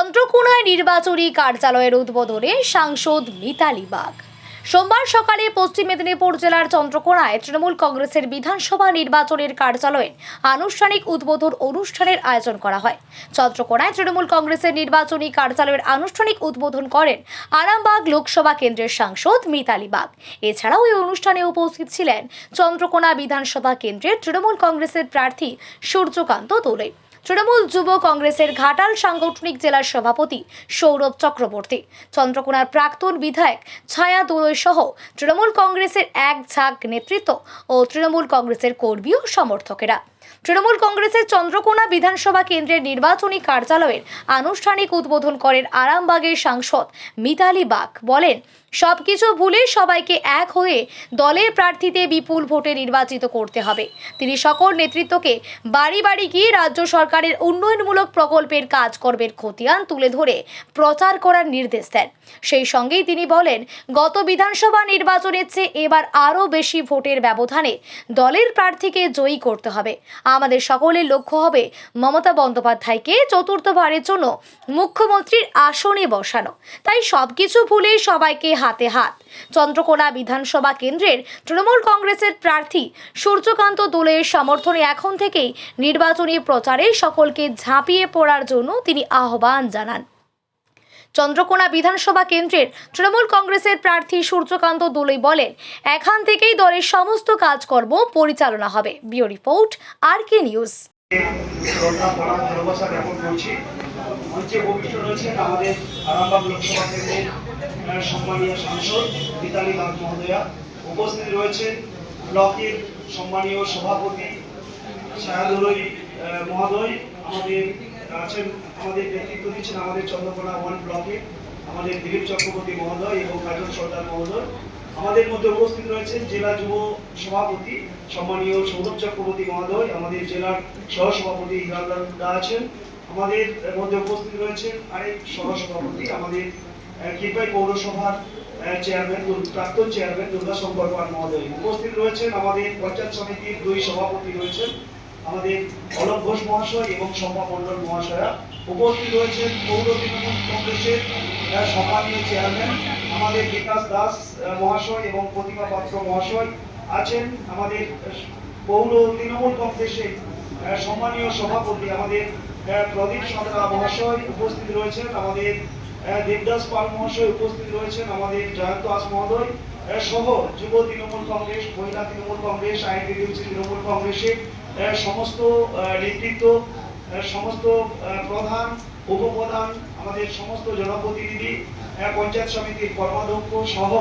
চন্দ্রকোনায় নির্বাচনী কার্যালয়ের উদ্বোধনে সাংসদ মিতালি বাগ। সোমবার সকালে পশ্চিম মেদিনীপুর জেলার চন্দ্রকোনায় তৃণমূল কংগ্রেসের বিধানসভা নির্বাচনের কার্যালয়ের আনুষ্ঠানিক উদ্বোধন অনুষ্ঠানের আয়োজন করা হয়। চন্দ্রকোনায় তৃণমূল কংগ্রেসের নির্বাচনী কার্যালয়ের আনুষ্ঠানিক উদ্বোধন করেন আরামবাগ লোকসভা কেন্দ্রের সাংসদ মিতালি বাগ। এছাড়াও এই অনুষ্ঠানে উপস্থিত ছিলেন চন্দ্রকোনা বিধানসভা কেন্দ্রের তৃণমূল কংগ্রেসের প্রার্থী সূর্যকান্ত দোলে, তৃণমূল যুব কংগ্রেসের ঘাটাল সাংগঠনিক জেলার সভাপতি সৌরভ চক্রবর্তী, চন্দ্রকোনার প্রাক্তন বিধায়ক ছায়া দোলই সহ তৃণমূল কংগ্রেসের এক ঝাঁক নেতৃত্ব ও তৃণমূল কংগ্রেসের কর্মী ও সমর্থকেরা। তৃণমূল কংগ্রেসের চন্দ্রকোনা বিধানসভা কেন্দ্রের নির্বাচনী কার্যালয়ের আনুষ্ঠানিক উদ্বোধন করেন আরামবাগের সাংসদ মিতালি বাগ। বলেন, সবকিছু ভুলে সবাইকে এক হয়ে দলের প্রার্থীতে বিপুল ভোটে নির্বাচিত করতে হবে। তিনি সকল নেতৃত্বকে বাড়ি বাড়ি গিয়ে রাজ্য সরকারের উন্নয়নমূলক প্রকল্পের কাজকর্মের খতিয়ান তুলে ধরে প্রচার করার নির্দেশ দেন। সেই সঙ্গেই তিনি বলেন, গত বিধানসভা নির্বাচনের চেয়ে এবার আরও বেশি ভোটের ব্যবধানে দলের প্রার্থীকে জয়ী করতে হবে। আমাদের সকলের লক্ষ্য হবে মমতা বন্দ্যোপাধ্যায়কে চতুর্থবারের জন্য মুখ্যমন্ত্রীর আসনে বসানো। তাই সবকিছু ভুলে সবাইকে হাতে হাত। চন্দ্রকোনা বিধানসভা কেন্দ্রের তৃণমূল কংগ্রেসের প্রার্থী সূর্যকান্ত দোলের সমর্থনে এখন থেকেই নির্বাচনী প্রচারে সকলকে ঝাঁপিয়ে পড়ার জন্য তিনি আহ্বান জানান। চন্দ্রকোনা বিধানসভা কেন্দ্রের তৃণমূল কংগ্রেসের প্রার্থী সূর্যকান্ত দোলে বলেন, এখান থেকেই দলের সমস্ত কাজকর্ম পরিচালনা হবে। Bureau report, RK news. মঞ্চে উপবিষ্ট রয়েছেন আমাদের আরামবাগ লোকসভা কেন্দ্রের সম্মানীয় সাংসদ মিতালি বাগ মহোদয়া। উপস্থিত রয়েছেন ব্লকের সম্মানীয় সভাপতি ছায়া দোলই মহোদয়। আমাদের আছেন, আমাদের নেতৃত্ব দিচ্ছেন আমাদের চন্দ্রকোনা 1 ব্লকে আমাদের দিলীপ চক্রবর্তী মহোদয় এবং কাজল সর্দার মহোদয়। আমাদের মধ্যে উপস্থিত রয়েছেন জেলা যুব সভাপতি সম্মানীয় সৌরভ চক্রবর্তী মহোদয়। আমাদের জেলার সহসভাপতি হিরালদা আছেন। আমাদের মধ্যে উপস্থিত রয়েছেন আরেক সহসভাপতি আমাদের কিপাই পৌরসভার চেয়ারম্যান, প্রাক্তন চেয়ারম্যান দুর্গাশঙ্কর পাল মহোদয়। উপস্থিত রয়েছেন আমাদের পঞ্চায়েত সমিতির 2 সভাপতি রয়েছেন আমাদের অলোক ঘোষ মহাশয় এবং শম্পা মণ্ডল মহাশয়া। উপস্থিত রয়েছেন পৌর তৃণমূল কংগ্রেসের সম্মানীয় চেয়ারম্যান আমাদের বিকাশ দাস মহাশয় এবং প্রতিমা পাত্র মহাশয় আছেন। আমাদের পৌর তৃণমূল কংগ্রেসের সম্মানীয় সভাপতি আমাদের প্রদীপ সরকার মহাশয় উপস্থিত রয়েছেন। আমাদের দেবদাস পাল মহাশয় উপস্থিত রয়েছেন। আমাদের জয়ন্ত দাস মহোদয় সহ যুব তৃণমূল কংগ্রেস, মহিলা তৃণমূল কংগ্রেস, আইএনটিটিউসি তৃণমূল কংগ্রেসের সমস্ত নেতৃত্ব, সমস্ত প্রধান, উপপ্রধান, আমাদের সমস্ত জনপ্রতিনিধি, পঞ্চায়েত সমিতির কর্মাধ্যক্ষ সহ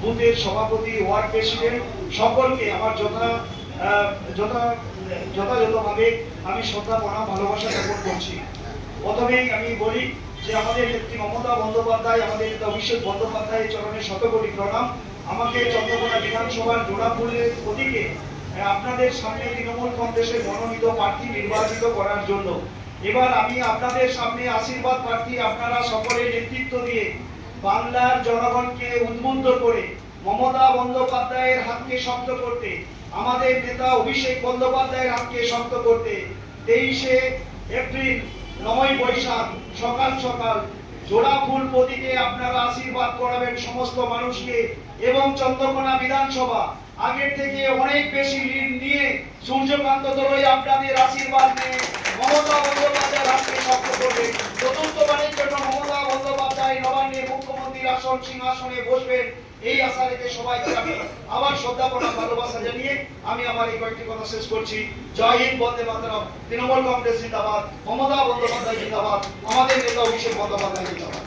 বুথের সভাপতি, ওয়ার্ড প্রেসিডেন্ট সকলকে আমার যথাযথভাবে আমি শ্রদ্ধা প্রণাম ভালোবাসা জ্ঞাপন করছি। প্রথমেই আমি বলি যে আমাদের নেত্রী মমতা বন্দ্যোপাধ্যায়, আমাদের নেতা অভিষেক বন্দ্যোপাধ্যায়ের চরণে শতকোটি প্রণাম। আমাকে চন্দ্রকোনা বিধানসভার জোড়াফুলের প্রতীকে আপনাদের সামনে তৃণমূল কংগ্রেসের মনোনীত প্রার্থী নির্বাচিত করার জন্য এবার আমি আপনাদের সামনে আশীর্বাদ প্রার্থী আপনারা সকলের নেতৃত্ব দিয়ে বাংলার জনগণকে উদ্বুদ্ধ করে মমতা বন্দ্যোপাধ্যায়ের হাতকে শক্ত করতে, আমাদের নেতা অভিষেক বন্দ্যোপাধ্যায়ের হাতকে শক্ত করতে 23শে এপ্রিল 9ই বৈশাখ সকাল সকাল জোড়াফুল প্রতীকে আপনারা আশীর্বাদ করাবেন সমস্ত মানুষকে এবং চন্দ্রকোনা বিধানসভা আগের থেকে অনেক বেশি লিড নিয়ে সূর্যকান্ত দোলই আপনাদের আশীর্বাদ নিয়ে মমতা বন্দ্যোপাধ্যায়ের হাতকে শক্ত করবে। চতুর্থবারের জন্য মমতা বন্দ্যোপাধ্যায় নবান্নের মুখ্যমন্ত্রীর আসন সিংহাসনে বসবেন এই আশা রেখে সবাইকে আমি আবার শ্রদ্ধা প্রণাম ভালোবাসা জানিয়ে আমি আমার এই কয়েকটি কথা শেষ করছি। জয় হিন্দ, বন্দে মাতরম। তৃণমূল কংগ্রেস জিন্দাবাদ, মমতা বন্দ্যোপাধ্যায় জিন্দাবাদ, আমাদের নেতা অভিষেক বন্দ্যোপাধ্যায় জিন্দাবাদ।